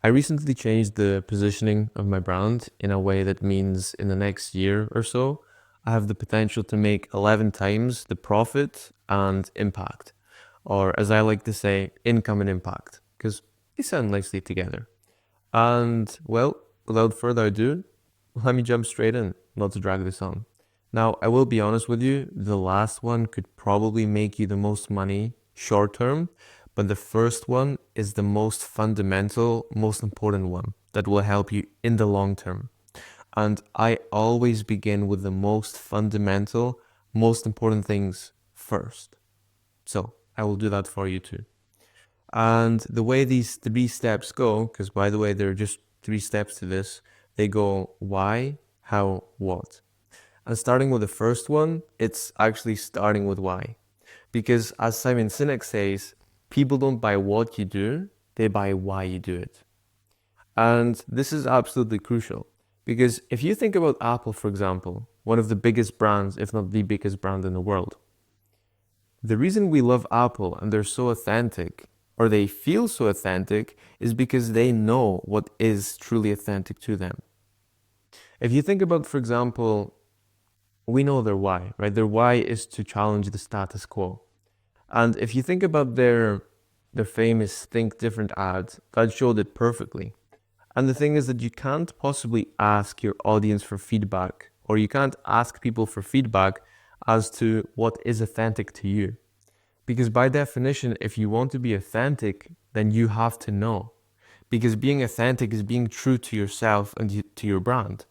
I recently changed the positioning of my brand in a way that means in the next year or so, I have the potential to make 11 times the profit and impact, or as I like to say, income and impact, because they sound nicely together. And well, without further ado, let me jump straight in, not to drag this on. Now, I will be honest with you, the last one could probably make you the most money short term, but the first one is the most fundamental, most important one that will help you in the long term. And I always begin with the most fundamental, most important things first. So I will do that for you too. And the way these three steps go, because by the way, there are just three steps to this, they go why, how, what. And starting with the first one, it's actually starting with why. Because as Simon Sinek says, people don't buy what you do, they buy why you do it. And this is absolutely crucial. Because if you think about Apple, for example, one of the biggest brands, if not the biggest brand in the world, the reason we love Apple and they're so authentic, or they feel so authentic, is because they know what is truly authentic to them. If you think about, for example, we know their why, right? Their why is to challenge the status quo. And if you think about their famous Think Different ad, that showed it perfectly. And the thing is that you can't possibly ask your audience for feedback, or you can't ask people for feedback as to what is authentic to you. Because by definition, if you want to be authentic, then you have to know. Because being authentic is being true to yourself and to your brand.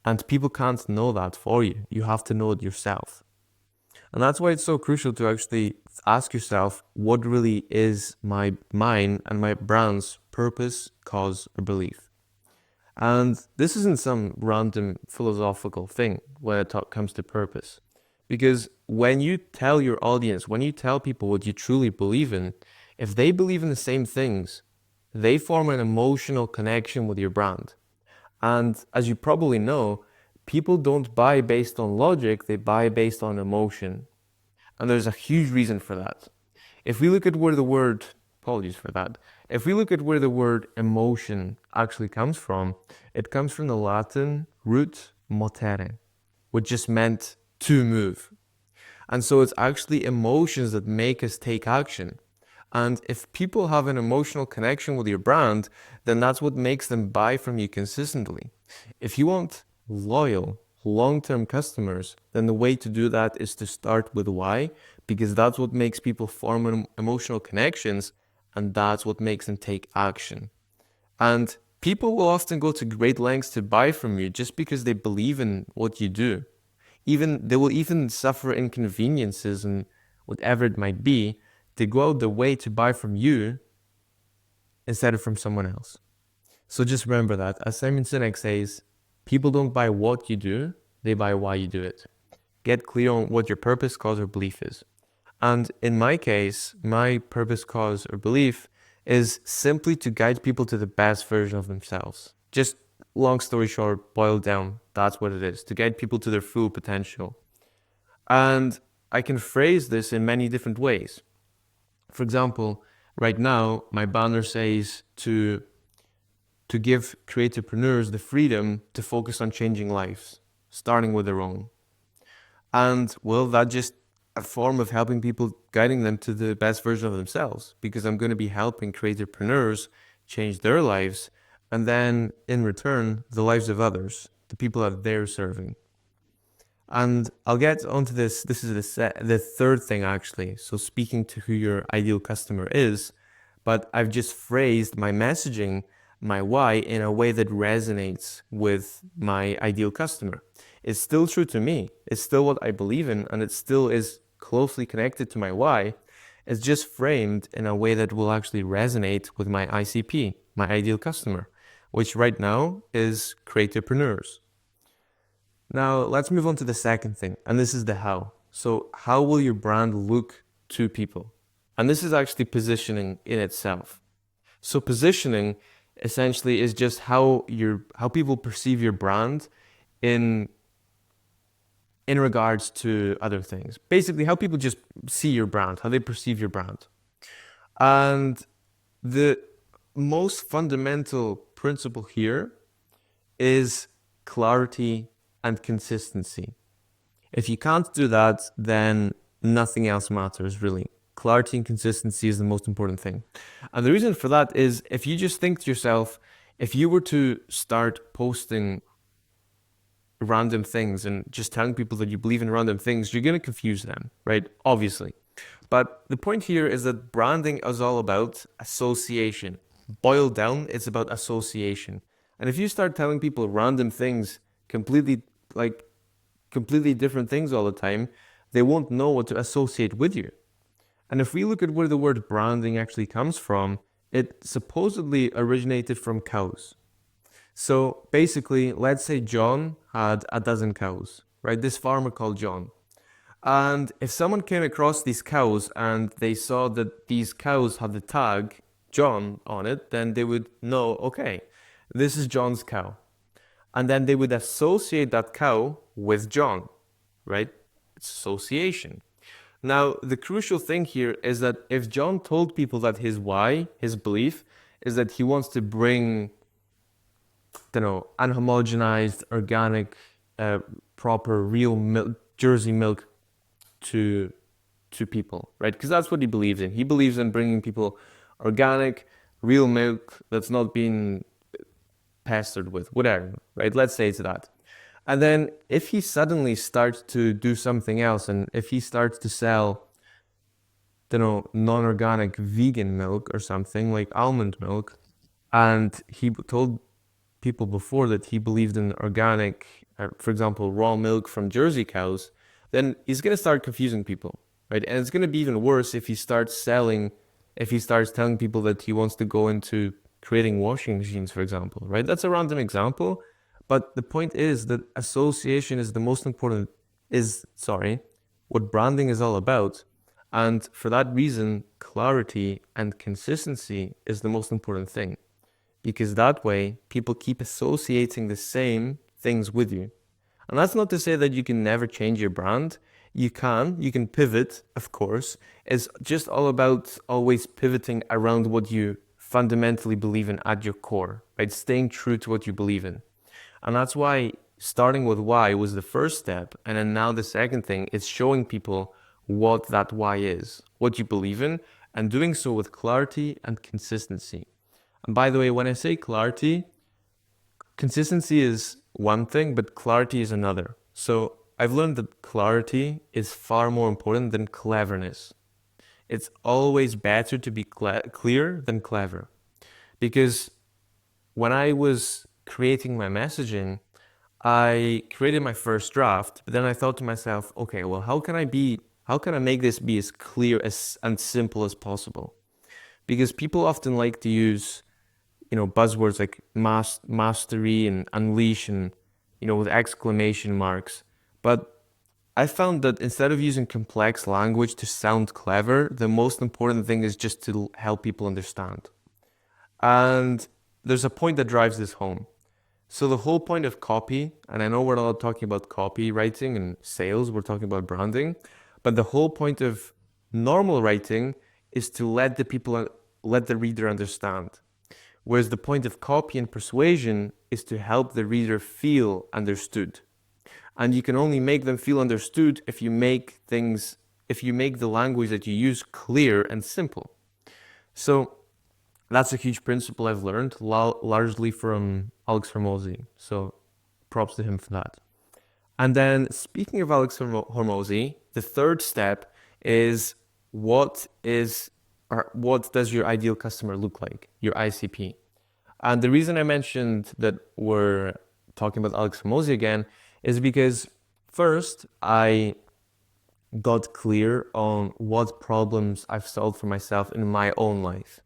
And people can't know that for you. You have to know it yourself. And that's why it's so crucial to actually ask yourself what really is mine and my brand's purpose, cause, or belief. And this isn't some random philosophical thing when it comes to purpose. Because when you tell your audience, when you tell people what you truly believe in, if they believe in the same things, they form an emotional connection with your brand. And as you probably know, people don't buy based on logic, they buy based on emotion. And there's a huge reason for that. If we look at where the word, apologies for that, if we look at where the word emotion actually comes from, it comes from the Latin root motere, which just meant to move. And so it's actually emotions that make us take action. And if people have an emotional connection with your brand, then that's what makes them buy from you consistently. If you want loyal, long-term customers, then the way to do that is to start with why, because that's what makes people form emotional connections, and that's what makes them take action. And people will often go to great lengths to buy from you just because they believe in what you do. Even they will even suffer inconveniences and whatever it might be, they go out the way to buy from you instead of from someone else. So just remember that. As Simon Sinek says, people don't buy what you do, they buy why you do it. Get clear on what your purpose, cause, or belief is. And in my case, my purpose, cause, or belief is simply to guide people to the best version of themselves. Just long story short, boiled down, that's what it is, to guide people to their full potential. And I can phrase this in many different ways. For example, right now, my banner says to give creatorpreneurs the freedom to focus on changing lives, starting with their own. And well, that's just a form of helping people, guiding them to the best version of themselves, because I'm going to be helping creatorpreneurs change their lives, and then in return, the lives of others, the people that they're serving. And I'll get onto this. This is the third thing, actually. So, speaking to who your ideal customer is, but I've just phrased my messaging, my why, in a way that resonates with my ideal customer. It's still true to me. It's still what I believe in, and it still is closely connected to my why. It's just framed in a way that will actually resonate with my ICP, my ideal customer, which right now is creatorpreneurs. Now, let's move on to the second thing, and this is the how. So, how will your brand look to people? And this is actually positioning in itself. So, positioning essentially is just how people perceive your brand in in regards to other things. Basically, how people just see your brand, how they perceive your brand. And the most fundamental principle here is clarity and consistency. If you can't do that, then nothing else matters, really. Clarity and consistency is the most important thing. And the reason for that is if you just think to yourself, if you were to start posting random things and just telling people that you believe in random things, you're going to confuse them, right? Obviously. But the point here is that branding is all about association. Boiled down, it's about association. And if you start telling people random things, completely like completely different things all the time, they won't know what to associate with you. And if we look at where the word branding actually comes from, it supposedly originated from cows. So basically, let's say John had a dozen cows, right? This farmer called John. And if someone came across these cows and they saw that these cows had the tag John on it, then they would know, okay, this is John's cow. And then they would associate that cow with John, right? It's association. Now, the crucial thing here is that if John told people that his why, his belief, is that he wants to bring, unhomogenized, organic, proper, real milk, Jersey milk to people, right? Because that's what he believes in. He believes in bringing people organic, real milk that's not been pestered with, whatever, right? Let's say it's that. And then if he suddenly starts to do something else, and if he starts to sell, non-organic vegan milk or something like almond milk, and he told people before that he believed in organic, for example, raw milk from Jersey cows, then he's going to start confusing people, right? And it's going to be even worse if he starts telling people that he wants to go into creating washing machines, for example, right? That's a random example. But the point is that association is the most important, what branding is all about. And for that reason, clarity and consistency is the most important thing. Because that way, people keep associating the same things with you. And that's not to say that you can never change your brand. You can pivot, of course. It's just all about always pivoting around what you fundamentally believe in at your core, right? Staying true to what you believe in. And that's why starting with why was the first step. And then now the second thing is showing people what that why is, what you believe in, and doing so with clarity and consistency. And by the way, when I say clarity, consistency is one thing, but clarity is another. So I've learned that clarity is far more important than cleverness. It's always better to be clear than clever. Because when I was creating my messaging, I created my first draft, but then I thought to myself, okay, well, how can I make this be as clear as and simple as possible? Because people often like to use, buzzwords like mastery and unleash and, with exclamation marks. But I found that instead of using complex language to sound clever, the most important thing is just to help people understand. And there's a point that drives this home. So the whole point of copy, and I know we're not talking about copywriting and sales, we're talking about branding, but the whole point of normal writing is to let the reader understand. Whereas the point of copy and persuasion is to help the reader feel understood. And you can only make them feel understood if you make the language that you use clear and simple. So that's a huge principle I've learned, largely from Alex Hormozi. So props to him for that. And then speaking of Alex Hormozi, the third step is what does your ideal customer look like, your ICP? And the reason I mentioned that we're talking about Alex Hormozi again is because first I got clear on what problems I've solved for myself in my own life.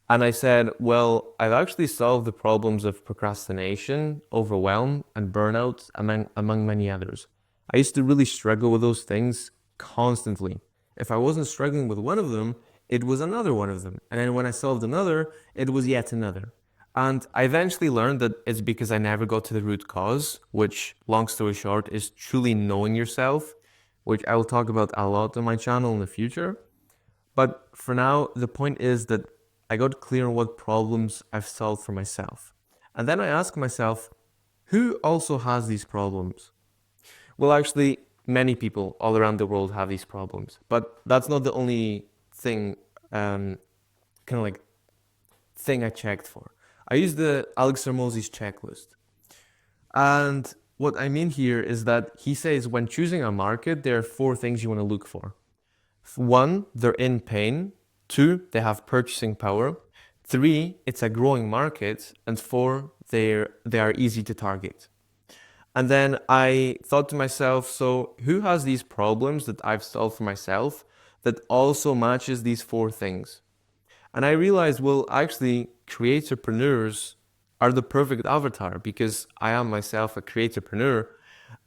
And I said, well, I've actually solved the problems of procrastination, overwhelm, and burnout, among many others. I used to really struggle with those things constantly. If I wasn't struggling with one of them, it was another one of them. And then when I solved another, it was yet another. And I eventually learned that it's because I never got to the root cause, which, long story short, is truly knowing yourself, which I will talk about a lot on my channel in the future. But for now, the point is that I got clear on what problems I've solved for myself. And then I asked myself, who also has these problems? Well, actually, many people all around the world have these problems, but that's not the only thing, kind of like thing I checked for. I used the Alex Hormozy's checklist. And what I mean here is that he says when choosing a market, there are four things you want to look for. One, they're in pain. Two, they have purchasing power. Three, it's a growing market. And four, they are easy to target. And then I thought to myself, so who has these problems that I've solved for myself that also matches these four things? And I realized, well, actually, creatorpreneurs are the perfect avatar because I am myself a creatorpreneur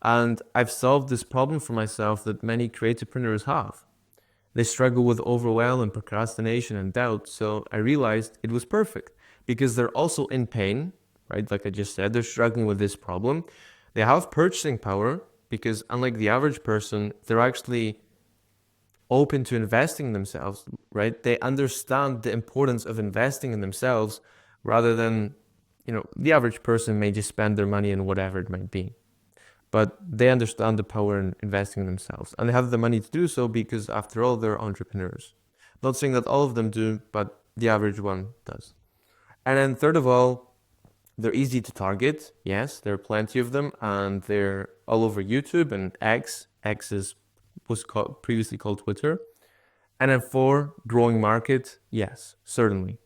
and I've solved this problem for myself that many creatorpreneurs have. They struggle with overwhelm and procrastination and doubt. So I realized it was perfect because they're also in pain, right? Like I just said, they're struggling with this problem. They have purchasing power because unlike the average person, they're actually open to investing in themselves, right? They understand the importance of investing in themselves rather than, the average person may just spend their money in whatever it might be. But they understand the power in investing in themselves. And they have the money to do so because, after all, they're entrepreneurs. Not saying that all of them do, but the average one does. And then, third of all, they're easy to target. Yes, there are plenty of them, and they're all over YouTube and X. Was previously called Twitter. And then four, growing market. Yes, certainly.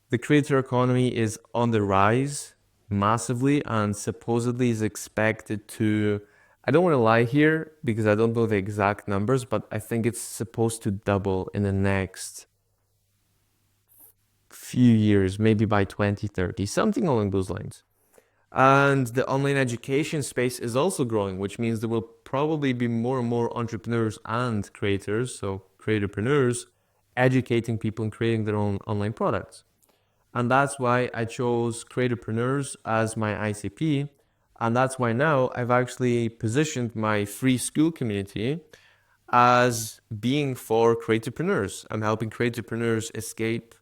The creator economy is on the rise massively and supposedly is expected to, I don't want to lie here because I don't know the exact numbers, but I think it's supposed to double in the next few years, maybe by 2030, something along those lines. And the online education space is also growing, which means there will probably be more and more entrepreneurs and creators, so creatorpreneurs, educating people and creating their own online products. And that's why I chose creatorpreneurs as my ICP. And that's why now I've actually positioned my free school community as being for creatorpreneurs. I'm helping creatorpreneurs escape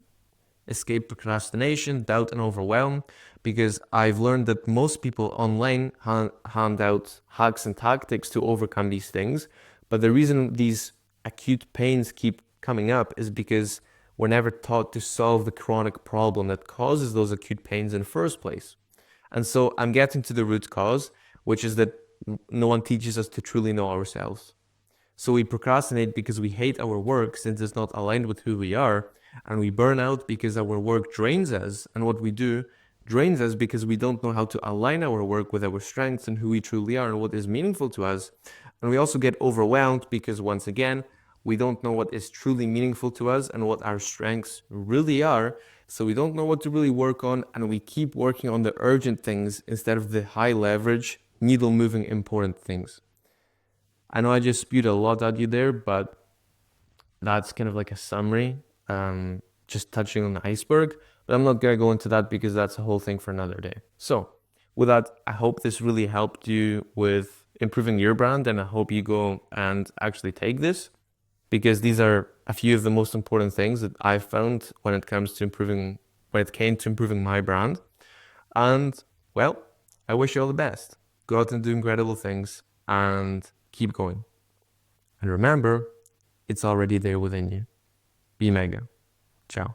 procrastination, doubt, and overwhelm because I've learned that most people online hand out hacks and tactics to overcome these things. But the reason these acute pains keep coming up is because we're never taught to solve the chronic problem that causes those acute pains in the first place. And so I'm getting to the root cause, which is that no one teaches us to truly know ourselves. So we procrastinate because we hate our work since it's not aligned with who we are. And we burn out because our work drains us. And what we do drains us because we don't know how to align our work with our strengths and who we truly are and what is meaningful to us. And we also get overwhelmed because, once again, we don't know what is truly meaningful to us and what our strengths really are. So we don't know what to really work on. And we keep working on the urgent things instead of the high leverage, needle moving important things. I know I just spewed a lot at you there, but that's kind of like a summary, just touching on the iceberg. But I'm not going to go into that because that's a whole thing for another day. So, with that, I hope this really helped you with improving your brand, and I hope you go and actually take this because these are a few of the most important things that I've found when it came to improving my brand. And, well, I wish you all the best. Go out and do incredible things and keep going. And remember, it's already there within you. Be mega. Ciao.